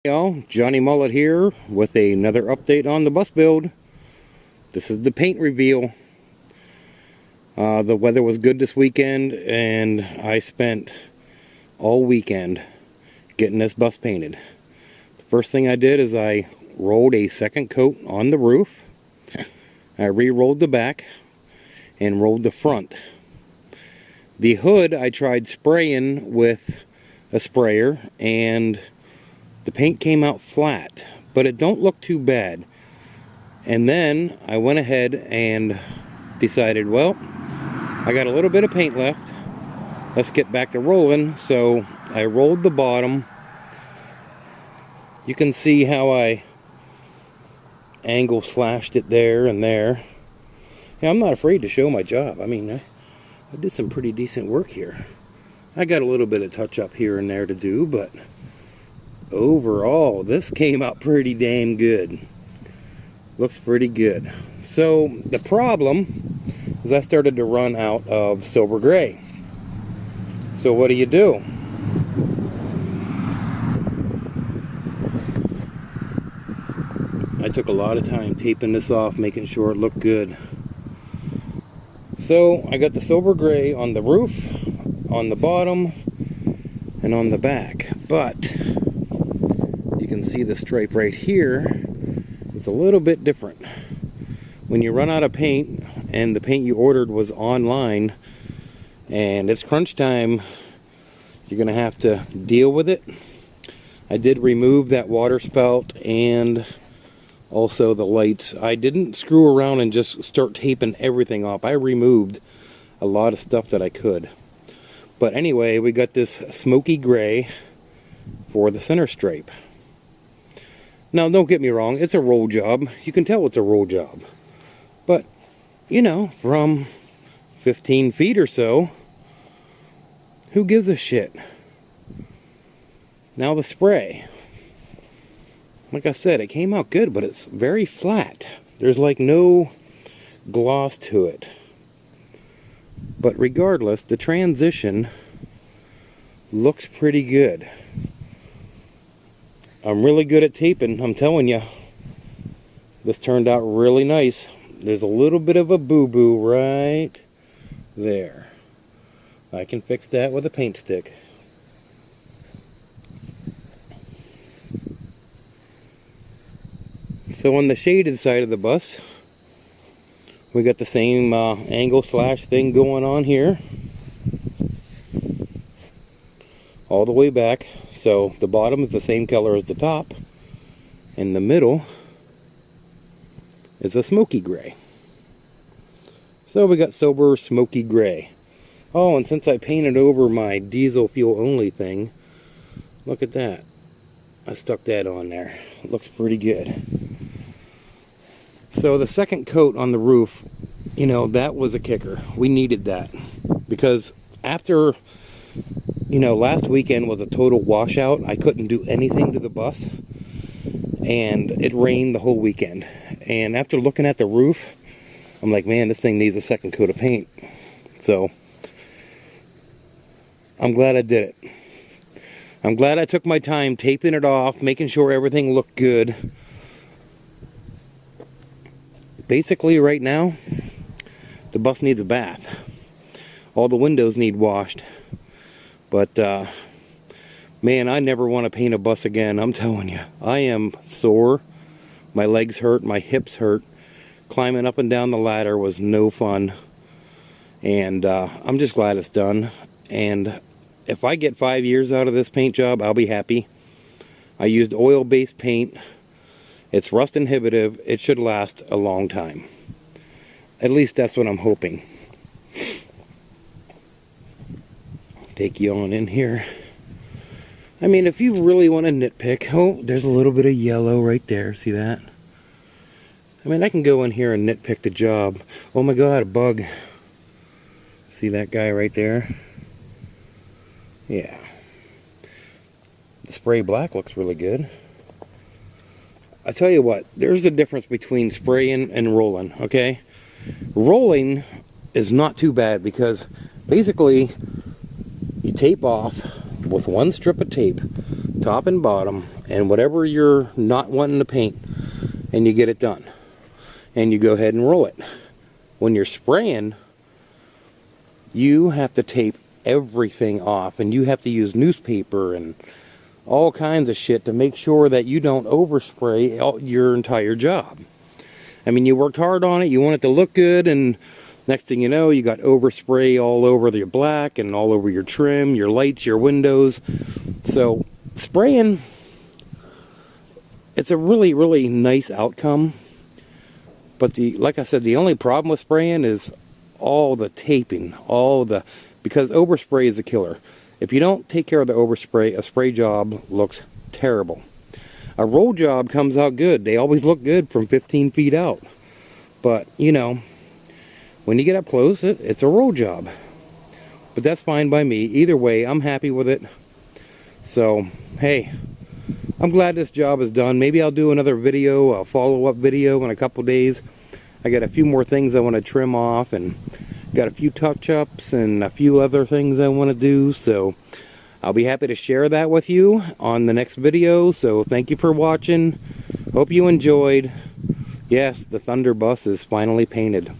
Y'all, Johnny Mullet here with another update on the bus build. This is the paint reveal. The weather was good this weekend and I spent all weekend getting this bus painted. The first thing I did is I rolled a second coat on the roof. I re-rolled the back and rolled the front. The hood I tried spraying with a sprayer and the paint came out flat, but it don't look too bad. And then I went ahead and decided, well, I got a little bit of paint left. Let's get back to rolling. So I rolled the bottom. You can see how I angle slashed it there and there. Yeah, I'm not afraid to show my job. I mean, I did some pretty decent work here. I got a little bit of touch up here and there to do, but overall, this came out pretty damn good. Looks pretty good. So the problem is I started to run out of silver gray. So what do? I took a lot of time taping this off, making sure it looked good. So I got the silver gray on the roof, on the bottom, and on the back. But you can see the stripe right here. It's a little bit different. When you run out of paint and the paint you ordered was online and it's crunch time, you're gonna have to deal with it. I did remove that water spout and also the lights. I didn't screw around and just start taping everything off. I removed a lot of stuff that I could. But anyway, we got this smoky gray for the center stripe. Now, don't get me wrong, it's a roll job. You can tell it's a roll job. But, you know, from 15 feet or so, who gives a shit? Now the spray. Like I said, it came out good, but it's very flat. There's like no gloss to it. But regardless, the transition looks pretty good. I'm really good at taping, I'm telling you. This turned out really nice. There's a little bit of a boo-boo right there. I can fix that with a paint stick. So on the shaded side of the bus, we got the same angle slash thing going on here. All the way back. So the bottom is the same color as the top. And the middle is a smoky gray. So we got sober smoky gray. Oh, and since I painted over my diesel fuel only thing, look at that. I stuck that on there. It looks pretty good. So the second coat on the roof, you know, that was a kicker. We needed that. Because after, you know, last weekend was a total washout. I couldn't do anything to the bus. And it rained the whole weekend. And after looking at the roof, I'm like, man, this thing needs a second coat of paint. So I'm glad I did it. I'm glad I took my time taping it off, making sure everything looked good. Basically, right now, the bus needs a bath. All the windows need washed. But, man, I never want to paint a bus again. I'm telling you, I am sore. My legs hurt, my hips hurt. Climbing up and down the ladder was no fun. And I'm just glad it's done. And if I get 5 years out of this paint job, I'll be happy. I used oil-based paint. It's rust inhibitive. It should last a long time. At least that's what I'm hoping. Take you on in here. I mean, if you really want to nitpick, oh, there's a little bit of yellow right there. See that? I mean, I can go in here and nitpick the job. Oh my God, a bug. See that guy right there? Yeah. The spray black looks really good. I tell you what, there's a difference between spraying and rolling, okay? Rolling is not too bad because basically you tape off with one strip of tape top and bottom, and whatever you're not wanting to paint, and you get it done. And you go ahead and roll it. When you're spraying, you have to tape everything off, and you have to use newspaper and all kinds of shit to make sure that you don't overspray your entire job. I mean, you worked hard on it, you want it to look good, and next thing you know, you got overspray all over your black and all over your trim, your lights, your windows. So spraying, it's a really, really nice outcome. But like I said, the only problem with spraying is all the taping, because overspray is a killer. If you don't take care of the overspray, a spray job looks terrible. A roll job comes out good. They always look good from 15 feet out. But, you know, when you get up close, it's a roll job. But that's fine by me. Either way, I'm happy with it. So, hey, I'm glad this job is done. Maybe I'll do another video, a follow-up video in a couple days. I got a few more things I want to trim off, and got a few touch-ups and a few other things I want to do. So I'll be happy to share that with you on the next video. So thank you for watching. Hope you enjoyed. Yes, the Thunder bus is finally painted.